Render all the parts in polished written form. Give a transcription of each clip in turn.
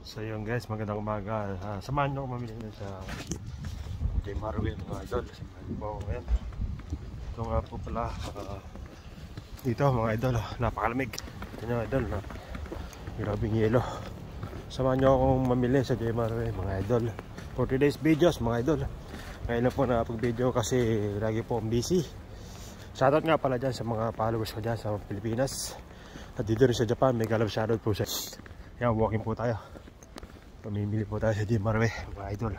So yun guys, magandang umaga. Samahan nyo ako mamili sa J. Marwin mga idol. Samahan nyo po ako ngayon. Ito nga po pala dito mga idol, napakalamig. Ito nyo idol, grabing yelo. Samahan nyo akong mamili sa J. Marwin mga idol for today's videos mga idol. Ngayon na po nakapag-video kasi lagi po akong busy. Shoutout nga pala dyan sa mga followers ko dyan sa Pilipinas. At dito rin sa Japan, may galap shoutout po sa. Yan, walking po tayo. Pamimili po tayo sa J. Marwin mga idol.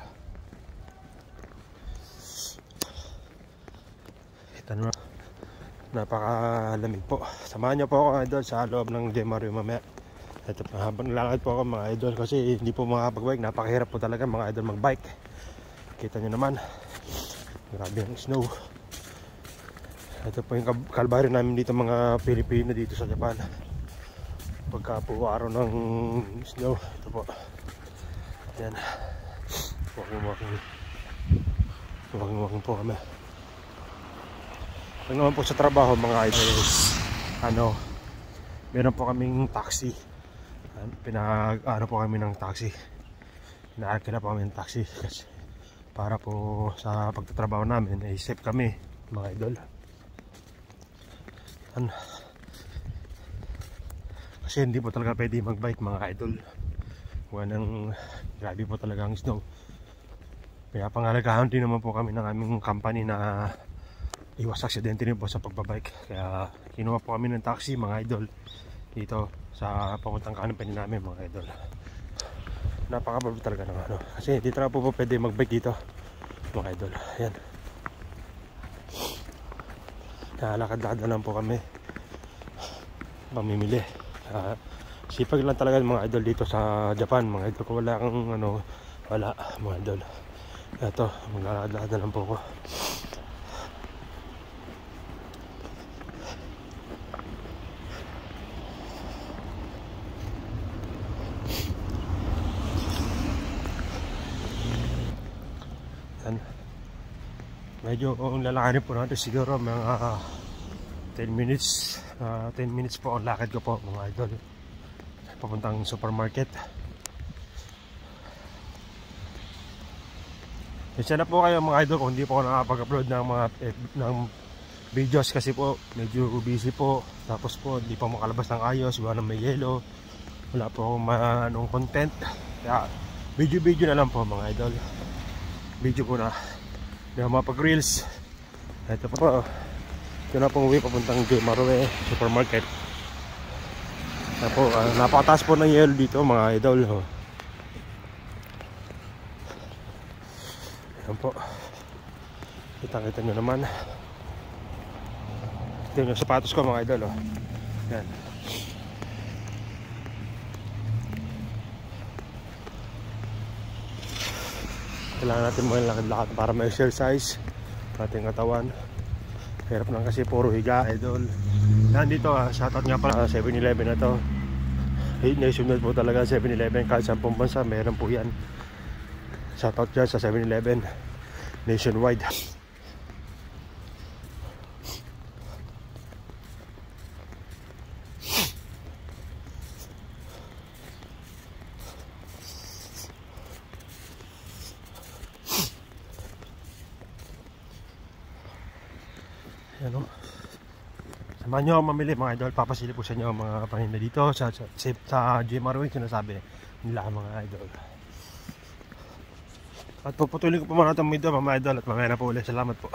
Ito na, napakalamig po. Samahan nyo po ako mga idol sa loob ng J. Marwin mamaya. Ito po, habang nalakad po ako mga idol kasi hindi po makapag-bike. Napakahirap po talaga mga idol mag-bike. Kita nyo naman, grabe ang snow. Ito po yung kalbaryo namin dito mga Pilipino dito sa Japan. Pagka po araw ng snow, ito po. Yan, walking po kami. Pag naman po sa trabaho mga idols, meron po kaming taxi. Pinag-ano po kami ng taxi. Pinaarkila po kami ng taxi kasi para po sa pagtatrabaho namin ay safe kami mga idol. Yan. Kasi hindi po talaga pwede mag-bike mga idol. Walang grabe po talaga ang snow. Kaya pangalagahan din naman po kami ng aming company na iwas aksidente rin po sa pagbabike. Kaya kinuha po kami ng taxi mga idol dito sa papuntang company namin mga idol. Napakababa talaga ng ano. Kasi hindi talaga po pwede mag-bike dito mga idol. Ayan. Lakad-lakad na lang po kami pamimili. Sipag lang talaga mga idol dito sa Japan mga idol. Kung wala kang wala mga idol. Ito, maglalakad na lang po ako. Yan. Medyo lalakarin po natin siguro mga 10 minutes. 10 minutes po ang lakad ko po mga idol. Papuntang supermarket. Isa na po kayo mga idol kung hindi po ako nakapag-upload ng mga videos kasi po medyo busy po. Tapos po hindi pa makalabas ng ayos, wala na may yelo. Wala po akong content. Kaya video na lang po mga idol. Video po na. Hindi ako mapag-reels. Ito po. Ito na pong uwi papuntang J. Marwin supermarket. Napakataas po ng yelo dito mga idol. Ayan po. Kita nyo naman. Ito yung sapatos ko mga idol. Ayan. Kailangan natin mga lakad-lakad para ma-exercise ating katawan. Hirap lang kasi puro higa idol. Nandito shoutout nga pala 7-Eleven na to. Nationwide po talaga 7-Eleven. Kahit sa bansa meron po yan. Shoutout dyan sa 7-Eleven nationwide. Ano? Samahan nyo ako mamili mga idol. Papasili po sa inyo mga paninda dito sa J. Marwin. Sinasabi nila mga idol. At puputulin ko po mga itong video mga idol. At mamaya na po ulit. Salamat po.